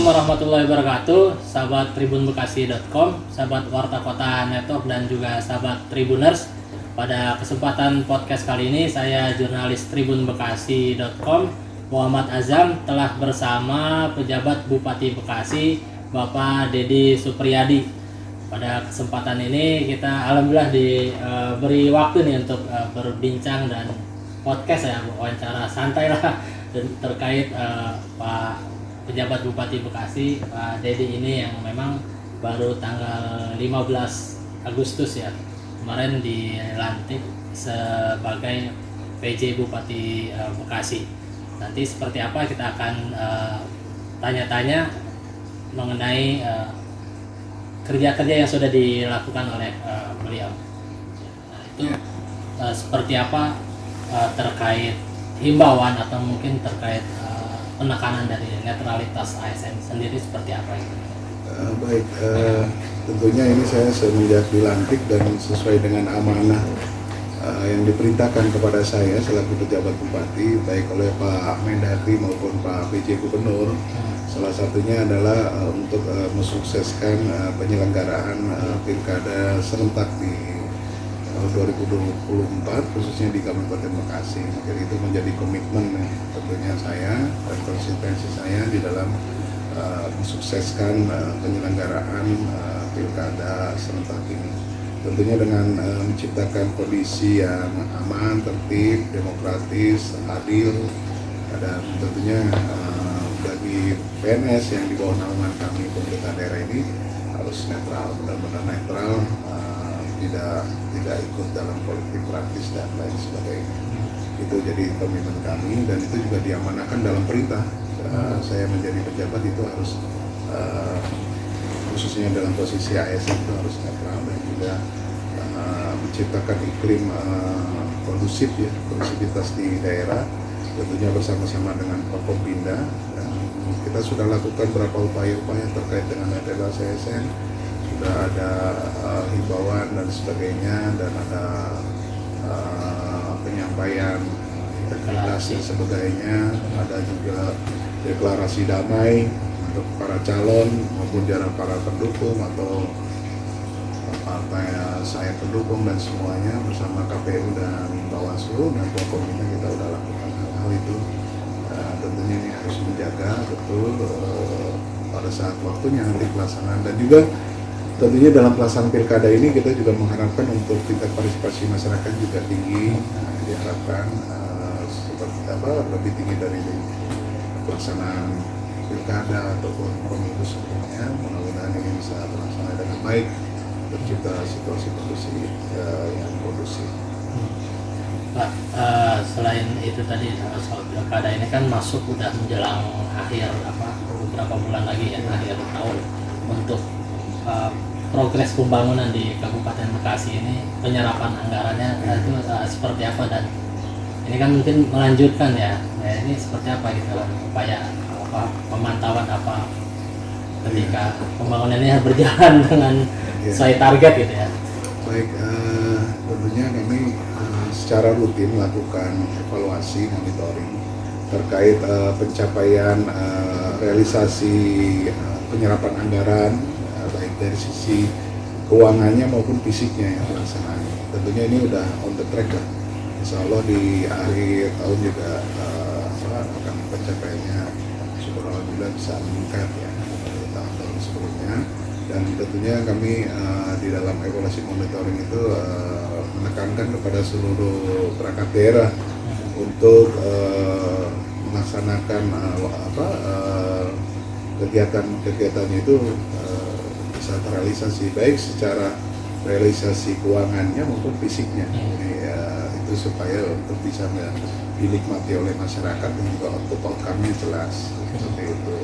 warahmatullahi wabarakatuh, sahabat tribunbekasi.com, sahabat Warta Kota Network dan juga sahabat Tribuners. Pada kesempatan podcast kali ini saya jurnalis tribunbekasi.com Muhammad Azam telah bersama pejabat Bupati Bekasi Bapak Dedi Supriyadi. Pada kesempatan ini kita alhamdulillah diberi waktu nih untuk berbincang dan podcast ya, wawancara santai lah terkait Pak pejabat Bupati Bekasi Pak Dedi ini yang memang baru tanggal 15 Agustus ya kemarin dilantik sebagai PJ Bupati Bekasi. Nanti seperti apa kita akan tanya-tanya mengenai kerja-kerja yang sudah dilakukan oleh beliau. Nah, itu seperti apa terkait himbauan atau mungkin terkait penekanan dari netralitas ASN sendiri seperti apa itu? Baik, tentunya ini saya semenjak dilantik dan sesuai dengan amanah yang diperintahkan kepada saya selaku pejabat bupati, baik oleh Pak Mendagri maupun Pak PJ Gubernur. Salah satunya adalah untuk mensukseskan penyelenggaraan pilkada serentak di 2024 khususnya di Kabupaten Bekasi. Jadi itu menjadi komitmen tentunya saya dan konsistensi saya di dalam mensukseskan penyelenggaraan pilkada serentak ini. Tentunya dengan menciptakan kondisi yang aman, tertib, demokratis, adil, dan tentunya bagi PNS yang di bawah naungan kami pemerintah daerah ini harus netral, benar-benar netral. Tidak ikut dalam politik praktis dan lain sebagainya. Itu jadi komitmen kami dan itu juga diamanahkan dalam perintah. Saya menjadi pejabat itu harus khususnya dalam posisi ASN itu harus netral dan juga menciptakan iklim kondusif ya, kondusivitas di daerah tentunya bersama-sama dengan Forkompinda. Dan kita sudah lakukan beberapa upaya-upaya terkait dengan netralitas ASN. Sudah ada himbauan dan sebagainya dan ada penyampaian deklarasi sebagainya, ada juga deklarasi damai untuk para calon maupun jarak para pendukung atau partai saya pendukung dan semuanya bersama KPU dan Bawaslu dan Forkompinda kita sudah lakukan hal itu. Tentunya ini harus menjaga betul pada saat waktunya nanti pelaksanaan dan juga tentunya dalam pelaksanaan pilkada ini kita juga mengharapkan untuk tingkat partisipasi masyarakat juga tinggi. Diharapkan lebih tinggi dari pelaksanaan pilkada ataupun pemilu sebelumnya. Mudah-mudahan ini bisa terlaksana dengan baik, tercipta situasi kondusif yang kondusif. Pak, selain itu tadi soal pilkada ini kan masuk udah menjelang akhir beberapa bulan lagi ya, akhir tahun untuk progres pembangunan di Kabupaten Bekasi ini, penyerapan anggarannya itu seperti apa, dan ini kan mungkin melanjutkan ya ini seperti apa gitu upaya pemantauan ketika pembangunan ini berjalan dengan sesuai target gitu ya. Baik, tentunya kami secara rutin melakukan evaluasi monitoring terkait pencapaian realisasi penyerapan anggaran baik dari sisi keuangannya maupun fisiknya yang pelaksananya. Tentunya ini udah on the track lah. Insya Allah di akhir tahun juga akan pencapaiannya syukur alhamdulillah bisa meningkat ya dari tahun-tahun sebelumnya. Dan tentunya kami di dalam evaluasi monitoring itu menekankan kepada seluruh perangkat daerah untuk melaksanakan kegiatan-kegiatannya itu bisa terrealisasi baik secara realisasi keuangannya maupun fisiknya. Jadi itu supaya untuk bisa dinikmati oleh masyarakat dan juga outcome-nya jelas seperti itu.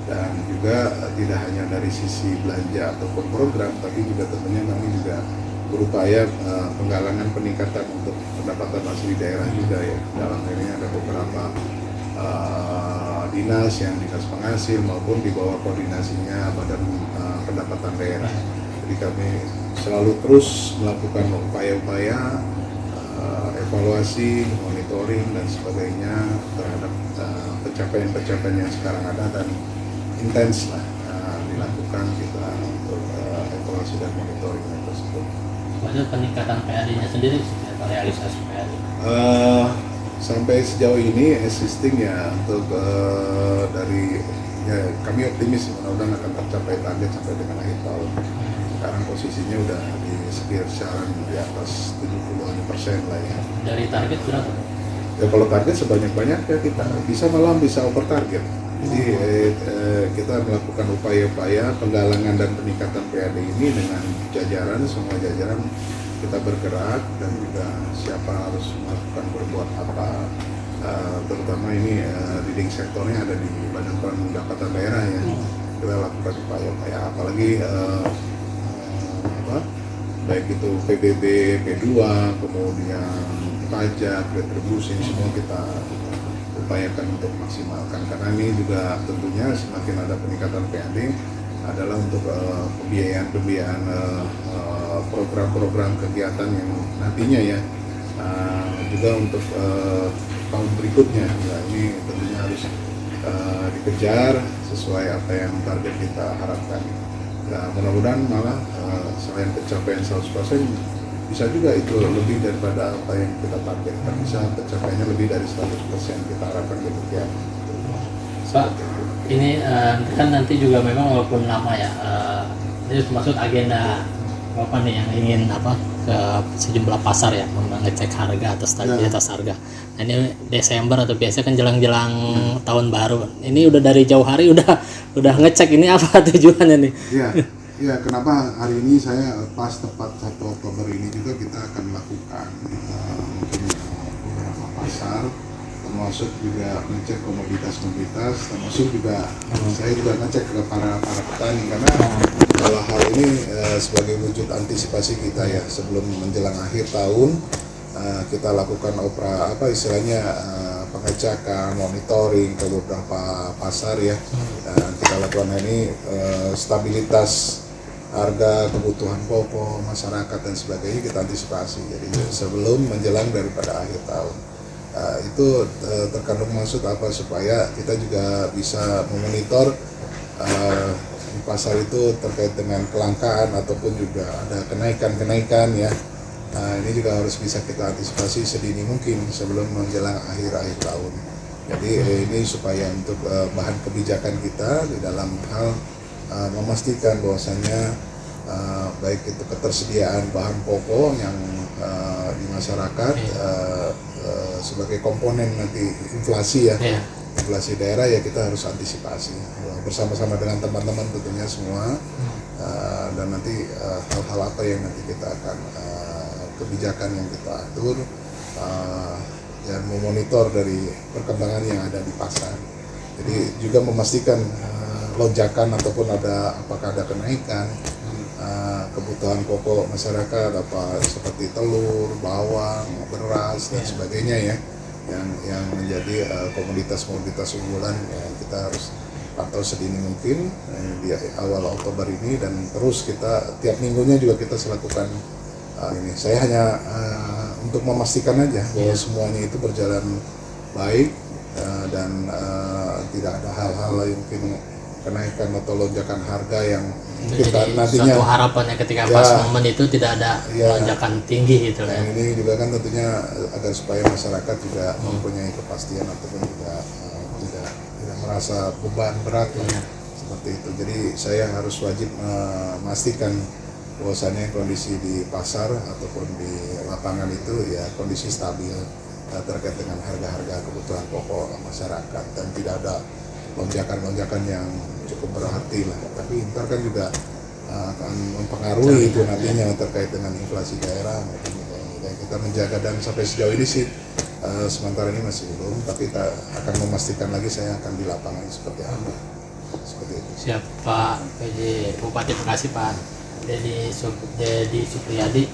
Dan juga tidak hanya dari sisi belanja ataupun program, tapi juga tentunya kami juga berupaya penggalangan peningkatan untuk pendapatan asli daerah juga ya. Dalam ini ada beberapa dinas yang dinas penghasil maupun di bawah koordinasinya Badan Pendapatan Daerah. Jadi kami selalu terus melakukan upaya-upaya evaluasi, monitoring dan sebagainya terhadap pencapaian-pencapaian yang sekarang ada, dan intens lah dilakukan kita untuk evaluasi dan monitoring tersebut. Maksudnya peningkatan PAD-nya sendiri seperti apa realisasi PAD? Sampai sejauh ini existing ya untuk dari ya kami optimis mudah-mudahan akan tercapai target sampai dengan akhir tahun. Sekarang posisinya udah di sekitaran di atas 70% lah ya. Dari target berapa? Ya kalau target sebanyak-banyaknya kita bisa over target. Jadi kita melakukan upaya-upaya penggalangan dan peningkatan PAD ini dengan semua jajaran kita bergerak dan juga siapa harus melakukan berbuat apa, terutama ini leading sektornya ada di Badan Pendapatan Daerah ya. Kita lakukan upaya-upaya apalagi baik itu PBB, P2, kemudian pajak, retribusi, semua kita upayakan untuk maksimalkan karena ini juga tentunya semakin ada peningkatan PAD adalah untuk pembiayaan program-program kegiatan yang nantinya ya juga untuk tahun berikutnya ya, ini tentunya harus dikejar sesuai apa yang target kita harapkan. Nah, mudah-mudahan malah selain pencapaian 100% bisa juga itu lebih daripada apa yang kita targetkan, bisa pencapaiannya lebih dari 100% kita harapkan demikian. Pak, ini kan nanti juga memang walaupun lama ya, ini termasuk agenda Bapak nih yang ingin ke sejumlah pasar ya mengecek harga atau stabilitas harga. Nah, ini Desember atau biasa kan jelang-jelang tahun baru. Ini udah dari jauh hari udah ngecek ini apa tujuannya nih? Iya, kenapa hari ini saya pas tepat 1 Oktober ini juga kita akan melakukan mungkin beberapa pasar, termasuk juga ngecek komoditas, termasuk juga saya juga ngecek ke para petani karena kalau hal ini sebagai wujud antisipasi kita ya sebelum menjelang akhir tahun kita lakukan pengecekan, monitoring ke beberapa pasar ya. Kita lakukan ini stabilitas harga kebutuhan pokok masyarakat dan sebagainya kita antisipasi. Jadi sebelum menjelang daripada akhir tahun. Itu terkandung maksud apa supaya kita juga bisa memonitor di pasar itu terkait dengan kelangkaan ataupun juga ada kenaikan ya. Ini juga harus bisa kita antisipasi sedini mungkin sebelum menjelang akhir tahun. Jadi ini supaya untuk bahan kebijakan kita di dalam hal memastikan bahwasannya baik itu ketersediaan bahan pokok yang di masyarakat sebagai komponen nanti inflasi ya. Inflasi daerah ya kita harus antisipasi bersama-sama dengan teman-teman tentunya semua dan nanti hal-hal apa yang nanti kita akan kebijakan yang kita atur dan memonitor dari perkembangan yang ada di pasar. Jadi juga memastikan lonjakan ataupun apakah ada kenaikan kebutuhan pokok masyarakat seperti telur, bawang, beras dan sebagainya ya. Yang menjadi komoditas unggulan kita harus pantau sedini mungkin di awal Oktober ini dan terus kita tiap minggunya juga kita selakukan ini. Saya hanya untuk memastikan aja bahwa semuanya itu berjalan baik dan tidak ada hal-hal yang mungkin kenaikan atau lonjakan harga yang kita nantinya suatu harapannya ketika pas momen itu tidak ada lonjakan tinggi gitu ya. Ini juga kan tentunya agar supaya masyarakat juga mempunyai kepastian ataupun juga tidak merasa beban berat seperti itu. Jadi saya harus wajib memastikan bahwasannya kondisi di pasar ataupun di lapangan itu ya kondisi stabil terkait dengan harga-harga kebutuhan pokok masyarakat dan tidak ada lonjakan-lonjakan yang cukup berarti lah. Tapi ntar kan juga akan mempengaruhi itu nantinya terkait dengan inflasi daerah. Dan kita menjaga dan sampai sejauh ini sih sementara ini masih belum, tapi kita akan memastikan lagi saya akan di lapangan seperti apa. Seperti itu. Siap Pak PJ Bupati Bekasi Pak Dedi Supriyadi.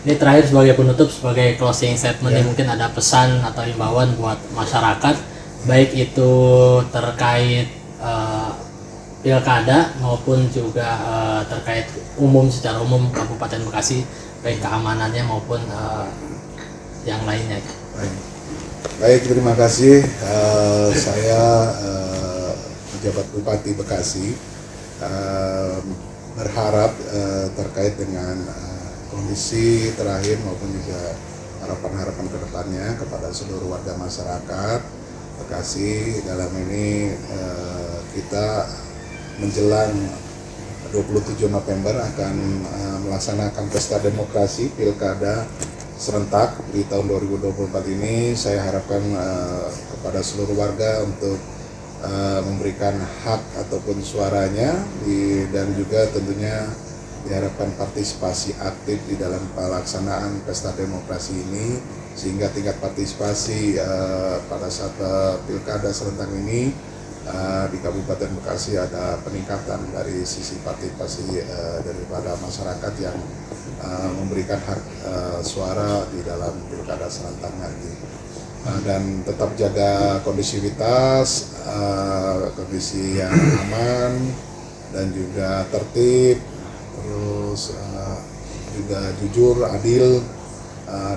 Ini terakhir sebagai penutup, sebagai closing statement nih, mungkin ada pesan atau himbauan buat masyarakat baik itu terkait pilkada maupun juga terkait secara umum Kabupaten Bekasi, baik keamanannya maupun yang lainnya. Baik, terima kasih. Saya pejabat Bupati Bekasi berharap terkait dengan kondisi terakhir maupun juga harapan-harapan ke depannya kepada seluruh warga masyarakat Bekasi. Dalam ini kita menjelang 27 November akan melaksanakan pesta demokrasi pilkada serentak di tahun 2024 ini. Saya harapkan kepada seluruh warga untuk memberikan hak ataupun suaranya dan juga tentunya diharapkan partisipasi aktif di dalam pelaksanaan pesta demokrasi ini, sehingga tingkat partisipasi pada saat pilkada serentak ini di Kabupaten Bekasi ada peningkatan dari sisi partisipasi daripada masyarakat yang memberikan hak suara di dalam pilkada serentak nanti. Dan tetap jaga kondisivitas, kondisi yang aman dan juga tertib, terus juga jujur, adil,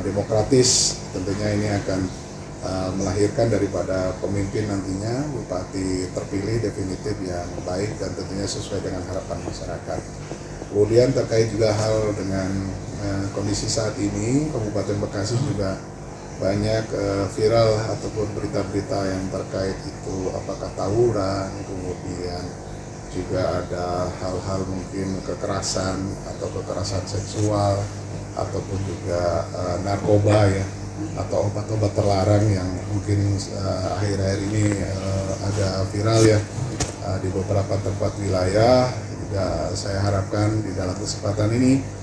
demokratis. Tentunya ini akan melahirkan daripada pemimpin nantinya, bupati terpilih definitif yang baik dan tentunya sesuai dengan harapan masyarakat. Kemudian terkait juga hal dengan kondisi saat ini, Kabupaten Bekasi juga banyak viral ataupun berita-berita yang terkait itu apakah tawuran, kemudian juga ada hal-hal mungkin kekerasan atau kekerasan seksual ataupun juga narkoba ya, atau obat-obat terlarang yang mungkin akhir-akhir ini agak viral ya di beberapa tempat wilayah. Juga saya harapkan di dalam kesempatan ini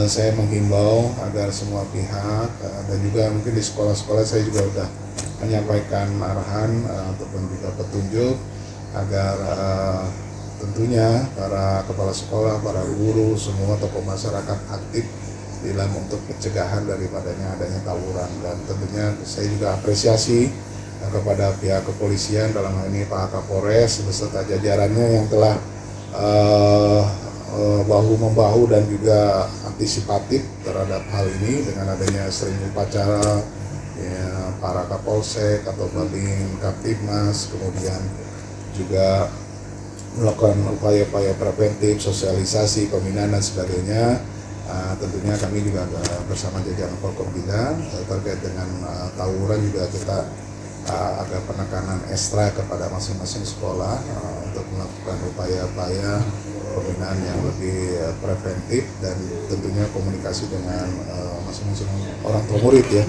saya menghimbau agar semua pihak dan juga mungkin di sekolah-sekolah saya juga sudah menyampaikan arahan ataupun juga petunjuk agar tentunya para kepala sekolah, para guru, semua tokoh masyarakat aktif dalam untuk pencegahan daripadanya adanya tawuran. Dan tentunya saya juga apresiasi kepada pihak kepolisian, dalam hal ini Pak Kapolres beserta jajarannya yang telah bahu-membahu dan juga antisipatif terhadap hal ini dengan adanya sering upacara ya, para Kapolsek atau Babin Kaptibmas, kemudian juga melakukan upaya-upaya preventif, sosialisasi, pembinaan dan sebagainya. Tentunya kami juga bersama jajaran Forkopimda terkait dengan tawuran juga kita ada penekanan ekstra kepada masing-masing sekolah untuk melakukan upaya-upaya pembinaan yang lebih preventif dan tentunya komunikasi dengan masing-masing orang tua murid ya,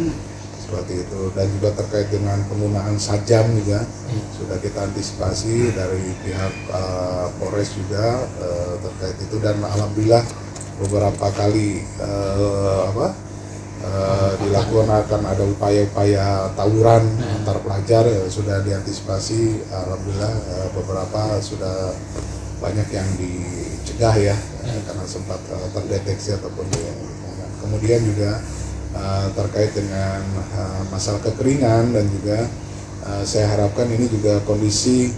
seperti itu. Dan juga terkait dengan penggunaan sajam juga sudah kita antisipasi dari pihak Polres juga terkait itu, dan alhamdulillah beberapa kali dilakukan akan ada upaya-upaya tawuran antar pelajar sudah diantisipasi. Alhamdulillah beberapa sudah banyak yang dicegah ya karena sempat terdeteksi ataupun kemudian juga terkait dengan masalah kekeringan dan juga saya harapkan ini juga kondisi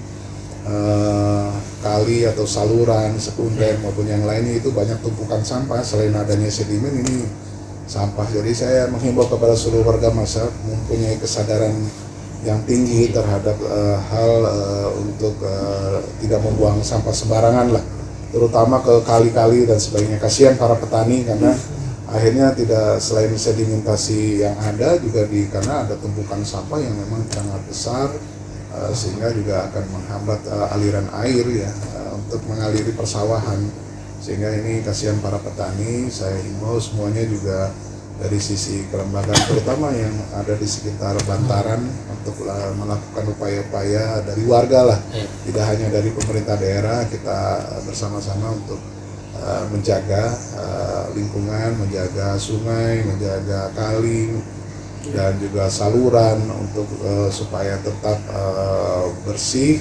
kali atau saluran sekunder maupun yang lainnya itu banyak tumpukan sampah. Selain adanya sedimen, ini sampah. Jadi saya menghimbau kepada seluruh warga masyarakat mempunyai kesadaran yang tinggi terhadap hal untuk tidak membuang sampah sembarangan lah, terutama ke kali-kali dan sebagainya. Kasihan para petani karena akhirnya tidak, selain sedimentasi yang ada juga karena ada tumpukan sampah yang memang sangat besar sehingga juga akan menghambat aliran air ya untuk mengaliri persawahan, sehingga ini kasihan para petani. Saya himbau semuanya juga dari sisi kelembagaan terutama yang ada di sekitar bantaran untuk melakukan upaya-upaya dari warga lah, tidak hanya dari pemerintah daerah. Kita bersama-sama untuk menjaga lingkungan, menjaga sungai, menjaga kali dan juga saluran untuk supaya tetap bersih,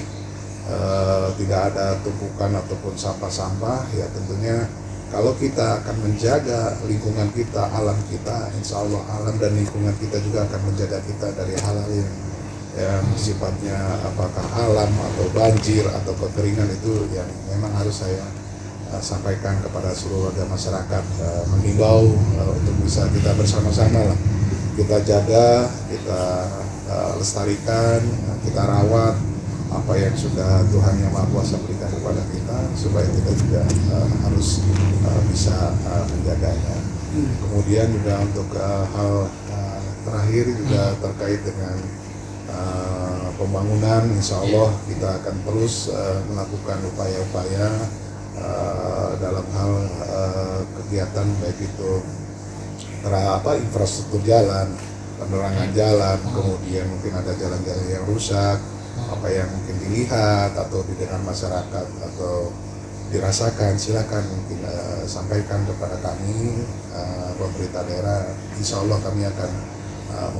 tidak ada tumpukan ataupun sampah-sampah ya. Tentunya kalau kita akan menjaga lingkungan kita, alam kita, insya Allah alam dan lingkungan kita juga akan menjaga kita dari hal-hal yang sifatnya apakah alam atau banjir atau kekeringan. Itu yang memang harus saya sampaikan kepada seluruh warga masyarakat, menghimbau untuk bisa kita bersama-sama lah, kita jaga, kita lestarikan, kita rawat apa yang sudah Tuhan Yang Maha Kuasa berikan kepada kita, supaya kita juga harus bisa menjaganya. Kemudian juga untuk hal terakhir juga terkait dengan pembangunan, insya Allah kita akan terus melakukan upaya-upaya dalam hal kegiatan baik itu infrastruktur jalan, penerangan jalan, kemudian mungkin ada jalan-jalan yang rusak, apa yang mungkin dilihat atau didengar masyarakat atau dirasakan, silakan mungkin sampaikan kepada kami pemerintah daerah. Insya Allah kami akan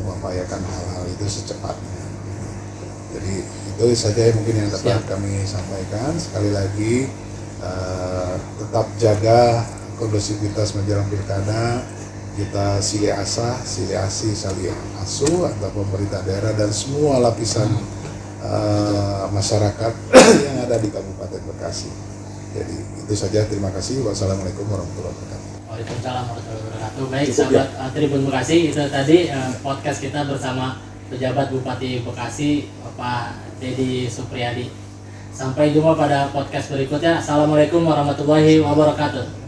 mengupayakan hal-hal itu secepatnya. Jadi itu saja mungkin yang dapat kami sampaikan. Sekali lagi tetap jaga kondusivitas menjelang pilkada. Kita silih asah, silih asih, saling asuh antara pemerintah daerah dan semua lapisan masyarakat yang ada di Kabupaten Bekasi. Jadi itu saja, terima kasih. Wassalamualaikum warahmatullahi wabarakatuh. Waalaikumsalam warahmatullahi wabarakatuh. Baik sahabat Tribun Bekasi, itu tadi podcast kita bersama pejabat Bupati Bekasi, Bapak Deddy Supriyadi. Sampai jumpa pada podcast berikutnya. Assalamualaikum warahmatullahi wabarakatuh.